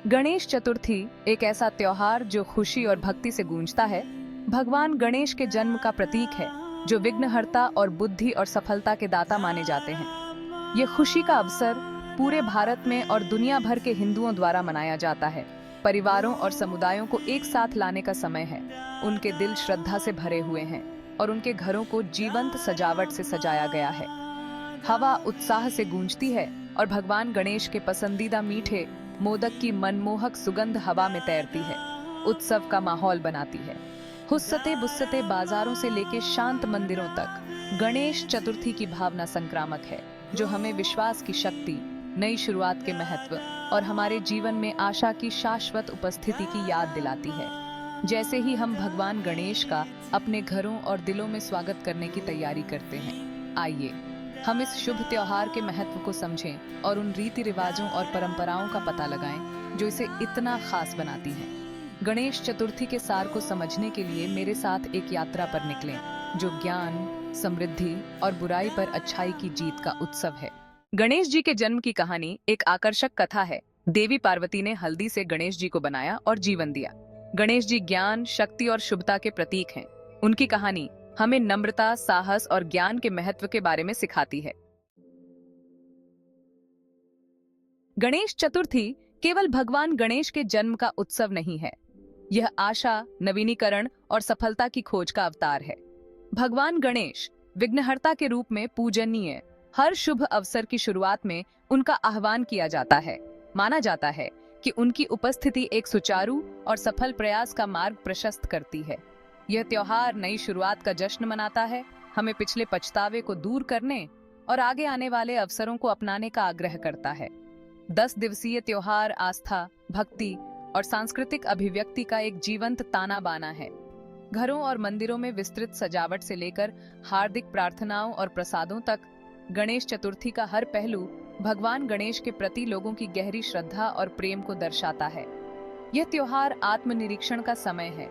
गणेश चतुर्थी एक ऐसा त्योहार जो खुशी और भक्ति से गूंजता है। भगवान गणेश के जन्म का प्रतीक है, जो विघ्नहर्ता और बुद्धि और सफलता के दाता माने जाते हैं। ये खुशी का अवसर पूरे भारत में और दुनिया भर के हिंदुओं द्वारा मनाया जाता है। परिवारों और समुदायों को एक साथ लाने का समय है। उनके दिल श्रद्धा से भरे हुए हैं और उनके घरों को जीवंत सजावट से सजाया गया है। हवा उत्साह से गूंजती है और भगवान गणेश के पसंदीदा मीठे मोदक की मनमोहक सुगंध हवा में तैरती है, उत्सव का माहौल बनाती है। हुस्सते बुस्सते बाजारों से लेके शांत मंदिरों तक गणेश चतुर्थी की भावना संक्रामक है, जो हमें विश्वास की शक्ति, नई शुरुआत के महत्व और हमारे जीवन में आशा की शाश्वत उपस्थिति की याद दिलाती है। जैसे ही हम भगवान गणेश का अपने घरों और दिलों में स्वागत करने की तैयारी करते हैं, आइए हम इस शुभ त्योहार के महत्व को समझें और उन रीति रिवाजों और परंपराओं का पता लगाएं जो इसे इतना खास बनाती हैं। गणेश चतुर्थी के सार को समझने के लिए मेरे साथ एक यात्रा पर निकलें, जो ज्ञान, समृद्धि और बुराई पर अच्छाई की जीत का उत्सव है। गणेश जी के जन्म की कहानी एक आकर्षक कथा है। देवी पार्वती ने हल्दी से गणेश जी को बनाया और जीवन दिया। गणेश जी ज्ञान, शक्ति और शुभता के प्रतीक हैं। उनकी कहानी हमें नम्रता, साहस और ज्ञान के महत्व के बारे में सिखाती है। गणेश चतुर्थी केवल भगवान गणेश के जन्म का उत्सव नहीं है, यह आशा, नवीनीकरण और सफलता की खोज का अवतार है। भगवान गणेश विघ्नहर्ता के रूप में पूजनीय, हर शुभ अवसर की शुरुआत में उनका आह्वान किया जाता है। माना जाता है कि उनकी उपस्थिति एक सुचारू और सफल प्रयास का मार्ग प्रशस्त करती है। यह त्योहार नई शुरुआत का जश्न मनाता है, हमें पिछले पछतावे को दूर करने और आगे आने वाले अवसरों को अपनाने का आग्रह करता है। 10 दिवसीय त्योहार आस्था, भक्ति और सांस्कृतिक अभिव्यक्ति का एक जीवंत ताना बाना है। घरों और मंदिरों में विस्तृत सजावट से लेकर हार्दिक प्रार्थनाओं और प्रसादों तक, गणेश चतुर्थी का हर पहलू भगवान गणेश के प्रति लोगों की गहरी श्रद्धा और प्रेम को दर्शाता है। यह त्योहार आत्मनिरीक्षण का समय है,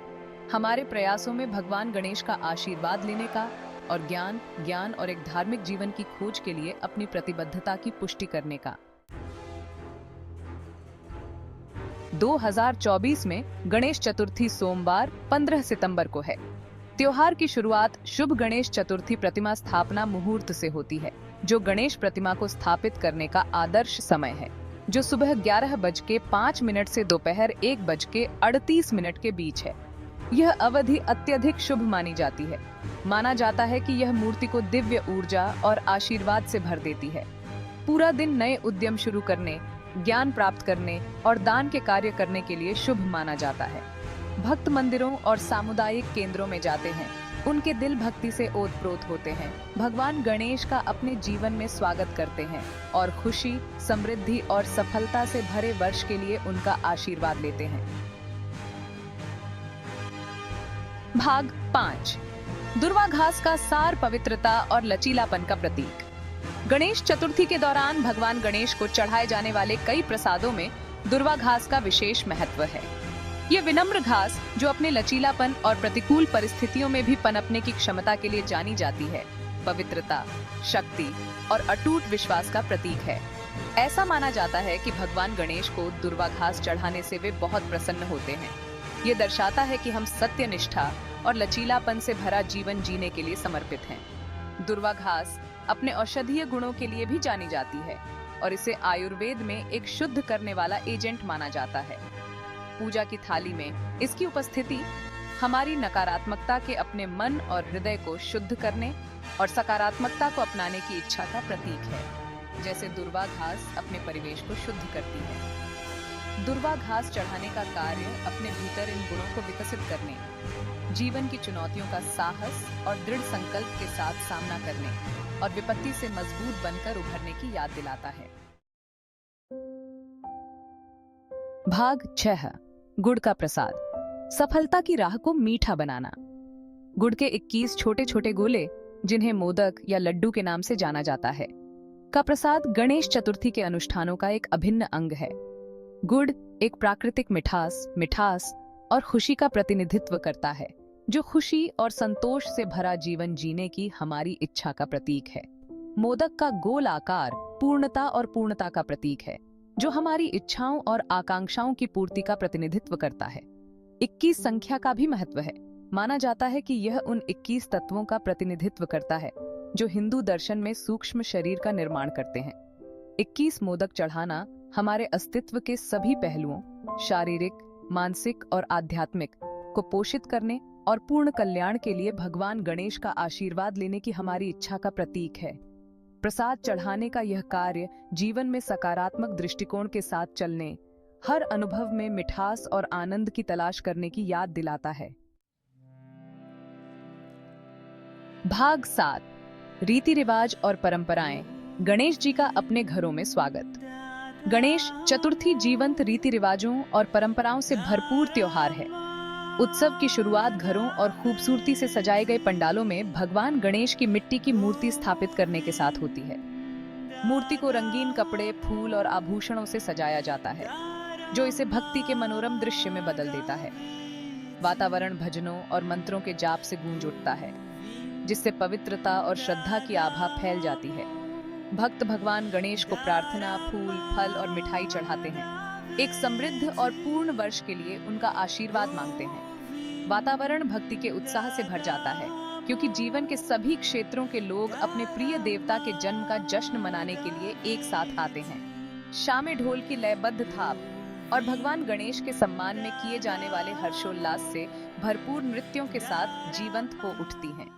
हमारे प्रयासों में भगवान गणेश का आशीर्वाद लेने का और ज्ञान और एक धार्मिक जीवन की खोज के लिए अपनी प्रतिबद्धता की पुष्टि करने का। 2024 में गणेश चतुर्थी सोमवार 15 सितंबर को है। त्योहार की शुरुआत शुभ गणेश चतुर्थी प्रतिमा स्थापना मुहूर्त से होती है, जो गणेश प्रतिमा को स्थापित करने का आदर्श समय है, जो सुबह 11:05 से दोपहर 1:38 के बीच है। यह अवधि अत्यधिक शुभ मानी जाती है। माना जाता है कि यह मूर्ति को दिव्य ऊर्जा और आशीर्वाद से भर देती है। पूरा दिन नए उद्यम शुरू करने, ज्ञान प्राप्त करने और दान के कार्य करने के लिए शुभ माना जाता है। भक्त मंदिरों और सामुदायिक केंद्रों में जाते हैं, उनके दिल भक्ति से ओतप्रोत होते हैं, भगवान गणेश का अपने जीवन में स्वागत करते हैं और खुशी, समृद्धि और सफलता से भरे वर्ष के लिए उनका आशीर्वाद लेते हैं। भाग 5, दुर्वाघास का सार, पवित्रता और लचीलापन का प्रतीक। गणेश चतुर्थी के दौरान भगवान गणेश को चढ़ाए जाने वाले कई प्रसादों में दुर्वाघास का विशेष महत्व है। ये विनम्र घास, जो अपने लचीलापन और प्रतिकूल परिस्थितियों में भी पनपने की क्षमता के लिए जानी जाती है, पवित्रता, शक्ति और अटूट विश्वास का प्रतीक है। ऐसा माना जाता है कि भगवान गणेश को दुर्वाघास चढ़ाने से वे बहुत प्रसन्न होते हैं। ये दर्शाता है कि हम सत्यनिष्ठा और लचीलापन से भरा जीवन जीने के लिए समर्पित हैं। दुर्वाघास अपने औषधीय गुणों के लिए भी जानी जाती है और इसे आयुर्वेद में एक शुद्ध करने वाला एजेंट माना जाता है। पूजा की थाली में इसकी उपस्थिति हमारी नकारात्मकता के अपने मन और हृदय को शुद्ध करने और सकारात्मकता को अपनाने की इच्छा का प्रतीक है। जैसे दुर्वाघास अपने परिवेश को शुद्ध करती है, दुर्वा घास चढ़ाने का कार्य अपने भीतर इन गुणों को विकसित करने, जीवन की चुनौतियों का साहस और दृढ़ संकल्प के साथ सामना करने और विपत्ति से मजबूत बनकर उभरने की याद दिलाता है। भाग 6, गुड़ का प्रसाद, सफलता की राह को मीठा बनाना। गुड़ के 21 छोटे छोटे गोले, जिन्हें मोदक या लड्डू के नाम से जाना जाता है, का प्रसाद गणेश चतुर्थी के अनुष्ठानों का एक अभिन्न अंग है। गुड़ एक प्राकृतिक मिठास और खुशी का प्रतिनिधित्व करता है, जो खुशी और संतोष से भरा जीवन जीने की हमारी इच्छा का प्रतीक है। मोदक का गोल आकार पूर्णता और पूर्णता का प्रतीक है जो हमारी इच्छाओं और आकांक्षाओं की पूर्ति का प्रतिनिधित्व करता है। 21 संख्या का भी महत्व है। माना जाता है कि यह उन 21 तत्वों का प्रतिनिधित्व करता है जो हिंदू दर्शन में सूक्ष्म शरीर का निर्माण करते हैं। 21 मोदक चढ़ाना हमारे अस्तित्व के सभी पहलुओं, शारीरिक, मानसिक और आध्यात्मिक को पोषित करने और पूर्ण कल्याण के लिए भगवान गणेश का आशीर्वाद लेने की हमारी इच्छा का प्रतीक है। प्रसाद चढ़ाने का यह कार्य जीवन में सकारात्मक दृष्टिकोण के साथ चलने, हर अनुभव में मिठास और आनंद की तलाश करने की याद दिलाता है। भाग 7, रीति रिवाज और परंपराएं। गणेश जी का अपने घरों में स्वागत। गणेश चतुर्थी जीवंत रीति रिवाजों और परंपराओं से भरपूर त्योहार है। उत्सव की शुरुआत घरों और खूबसूरती से सजाए गए पंडालों में भगवान गणेश की मिट्टी की मूर्ति स्थापित करने के साथ होती है। मूर्ति को रंगीन कपड़े, फूल और आभूषणों से सजाया जाता है, जो इसे भक्ति के मनोरम दृश्य में बदल देता है। वातावरण भजनों और मंत्रों के जाप से गूंज उठता है, जिससे पवित्रता और श्रद्धा की आभा फैल जाती है। भक्त भगवान गणेश को प्रार्थना, फूल, फल और मिठाई चढ़ाते हैं। एक समृद्ध और पूर्ण वर्ष के लिए उनका आशीर्वाद मांगते हैं। वातावरण भक्ति के उत्साह से भर जाता है, क्योंकि जीवन के सभी क्षेत्रों के लोग अपने प्रिय देवता के जन्म का जश्न मनाने के लिए एक साथ आते हैं। शामें ढोल की लयबद्ध थाप और भगवान गणेश के सम्मान में किए जाने वाले हर्षोल्लास से भरपूर नृत्यों के साथ जीवंत हो उठती हैं।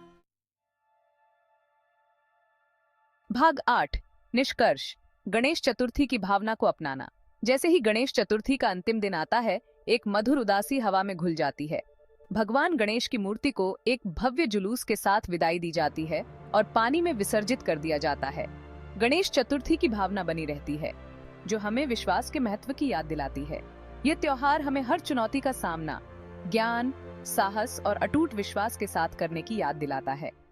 भाग 8, निष्कर्ष। गणेश चतुर्थी की भावना को अपनाना। जैसे ही गणेश चतुर्थी का अंतिम दिन आता है, एक मधुर उदासी हवा में घुल जाती है। भगवान गणेश की मूर्ति को एक भव्य जुलूस के साथ विदाई दी जाती है और पानी में विसर्जित कर दिया जाता है। गणेश चतुर्थी की भावना बनी रहती है, जो हमें विश्वास के महत्व की याद दिलाती है। यह त्योहार हमें हर चुनौती का सामना ज्ञान, साहस और अटूट विश्वास के साथ करने की याद दिलाता है।